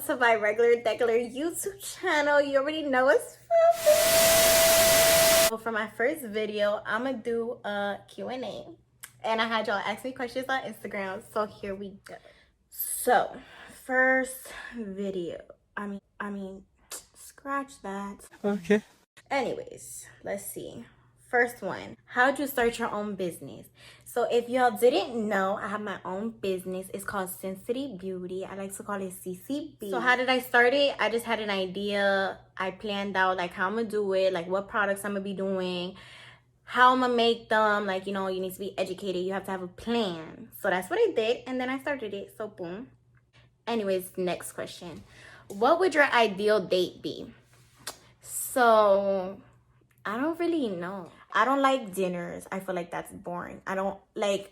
welcome to my regular YouTube channel. You already know it's Fluffy. So for my first video, I'm gonna do a Q&A. And I had y'all ask me questions on Instagram, so here we go. So, first video. I mean, scratch that. Okay. Anyways, let's see. First one, how'd you start your own business? So if y'all didn't know, I have my own business. It's called Sin City Beauty. I like to call it CCB. So how did I start it? I just had an idea. I planned out like how I'm gonna do it, like what products I'm gonna be doing, how I'm gonna make them. Like, you know, you need to be educated. You have to have a plan. So that's what I did. And then I started it. So boom. Anyways, next question. What would your ideal date be? So I don't really know. I don't like dinners. I feel like that's boring. I like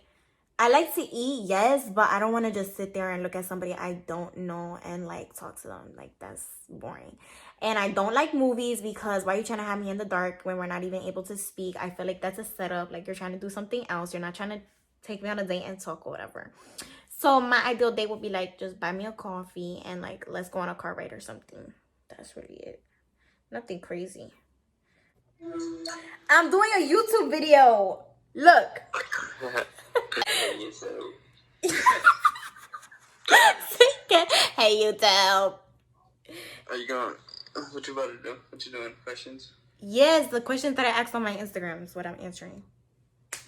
to eat, yes, but I don't want to just sit there and look at somebody I don't know and like talk to them. Like, that's boring. And I don't like movies because why are you trying to have me in the dark when we're not even able to speak? I feel like that's a setup. Like, you're trying to do something else. You're not trying to take me on a date and talk or whatever. So my ideal date would be like, just buy me a coffee and like, let's go on a car ride or something. That's really it. Nothing crazy. I'm doing a YouTube video. Look. Hey, YouTube. Are you going? What you about to do? What you doing? Questions? Yes, the questions that I asked on my Instagram is what I'm answering.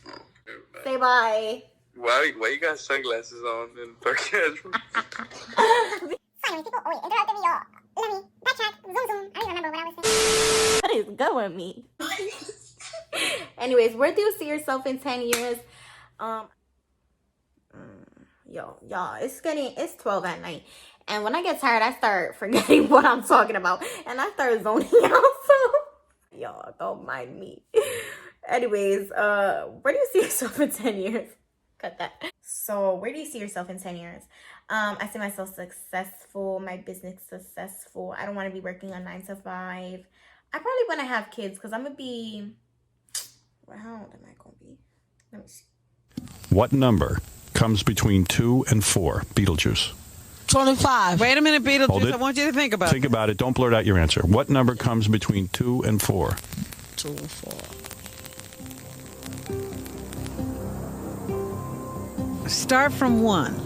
Oh, okay, Say bye. Why you got sunglasses on in sarcasm? Finally, people always interrupted me or let me backtrack, zoom. I don't remember what I was saying. What is good with me? Anyways, where do you see yourself in 10 years? Y'all, it's 12 at night. And when I get tired, I start forgetting what I'm talking about. And I start zoning out, so y'all, don't mind me. Anyways, where do you see yourself in 10 years? Cut that. So, where do you see yourself in 10 years? I see myself successful, my business successful. I don't want to be working a 9 to 5. I probably want to have kids because I'm going to be... Well, how old am I going to be? Let me see. What number comes between 2 and 4? Beetlejuice. 25. Wait a minute, Hold Beetlejuice. it. I want you to think about Think it. about it. Don't blurt out your answer. What number comes between 2 and 4? 2 and 4. Start from 1.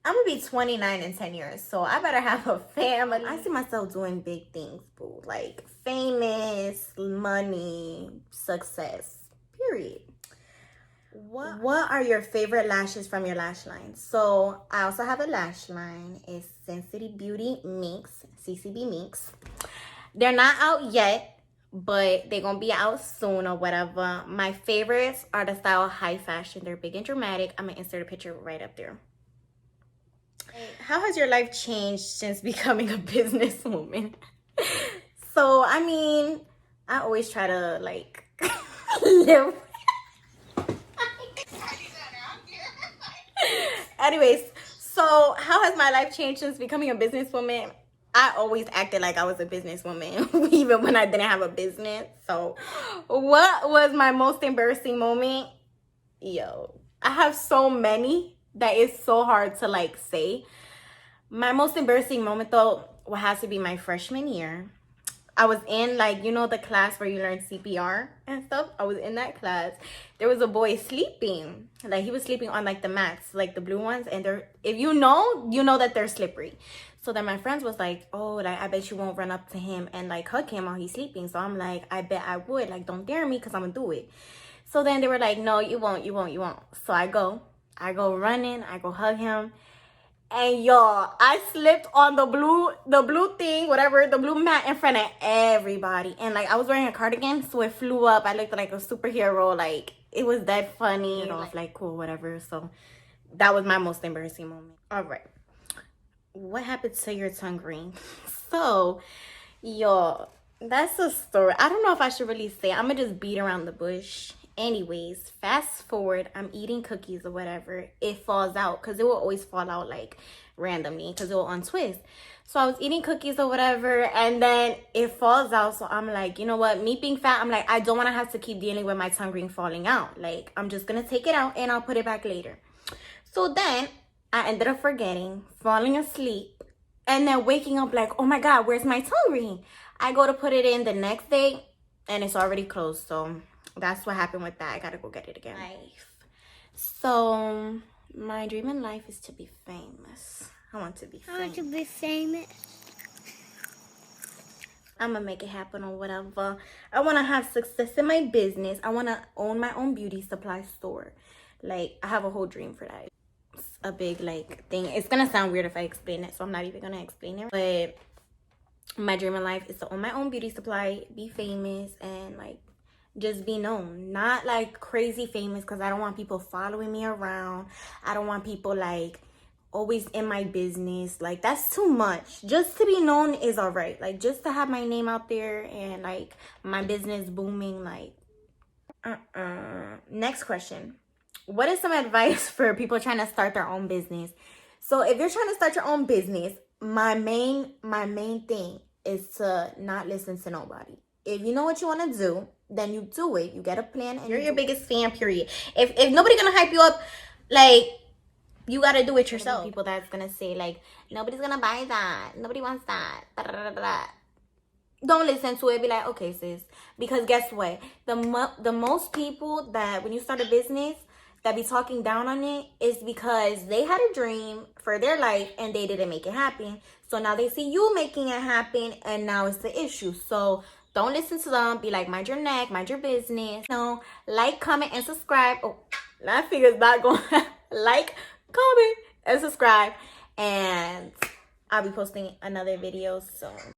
I'm going to be 29 in 10 years, so I better have a family. I see myself doing big things, boo. Like, famous, money, success, period. What are your favorite lashes from your lash line? So, I also have a lash line. It's Sin City Beauty Minx, CCB Minx. They're not out yet, but they're going to be out soon or whatever. My favorites are the style high fashion. They're big and dramatic. I'm going to insert a picture right up there. How has your life changed since becoming a businesswoman? So, I mean, I always try to, like, live. Anyways, so how has my life changed since becoming a businesswoman? I always acted like I was a businesswoman, even when I didn't have a business. So, what was my most embarrassing moment? Yo, I have so many that it's so hard to like say. My most embarrassing moment though has to be my freshman year. I was in like, you know, the class where you learn CPR and stuff. I was in that class. There was a boy sleeping. Like, he was sleeping on like the mats, like the blue ones. And they're, if you know that they're slippery. So then my friends was like, oh, like, I bet you won't run up to him and like hug him while he's sleeping. So I'm like, I bet I would. Like, don't dare me because I'm gonna do it. So then they were like, no, you won't. So I go running. I go hug him. And y'all, I slipped on the blue thing, whatever, the blue mat in front of everybody. And like, I was wearing a cardigan, so it flew up. I looked like a superhero. Like, it was that funny. You know, like, cool, whatever. So that was my most embarrassing moment. All right. What happened to your tongue ring? So, y'all, that's a story. I don't know if I should really say. I'm going to just beat around the bush. Anyways, fast forward, I'm eating cookies or whatever. It falls out because it will always fall out like randomly because it will untwist. So I was eating cookies or whatever and then it falls out. So I'm like, you know what? Me being fat, I'm like, I don't want to have to keep dealing with my tongue ring falling out. Like, I'm just going to take it out and I'll put it back later. So then I ended up forgetting, falling asleep, and then waking up like, oh my God, where's my tongue ring? I go to put it in the next day and it's already closed. So that's what happened with that. I gotta go get it again. So my dream in life is to be famous. I want to be famous. I want to be famous. I'm gonna make it happen or whatever. I want to have success in my business. I want to own my own beauty supply store. Like, I have a whole dream for that. It's a big, like, thing. It's gonna sound weird if I explain it, so I'm not even gonna explain it. But my dream in life is to own my own beauty supply, be famous, and, like, just be known. Not, like, crazy famous, because I don't want people following me around. I don't want people, like, always in my business. Like, that's too much. Just to be known is all right. Like, just to have my name out there and, like, my business booming, like, Next question. What is some advice for people trying to start their own business? So if you're trying to start your own business, my main thing is to not listen to nobody. If you know what you want to do, then you do it. You get a plan and you're your biggest fan, period. If nobody's gonna hype you up, like, you gotta do it yourself. People that's gonna say, like, nobody's gonna buy that, nobody wants that, blah, blah, blah, blah. Don't listen to it. Be like, okay, sis. Because guess what? The most people that, when you start a business, that be talking down on it is because they had a dream for their life and they didn't make it happen. So now they see you making it happen and now it's the issue. So don't listen to them. Be like, mind your neck, mind your business. No, like, comment, and subscribe. Oh, that figure's not going. Like, comment, and subscribe. And I'll be posting another video soon.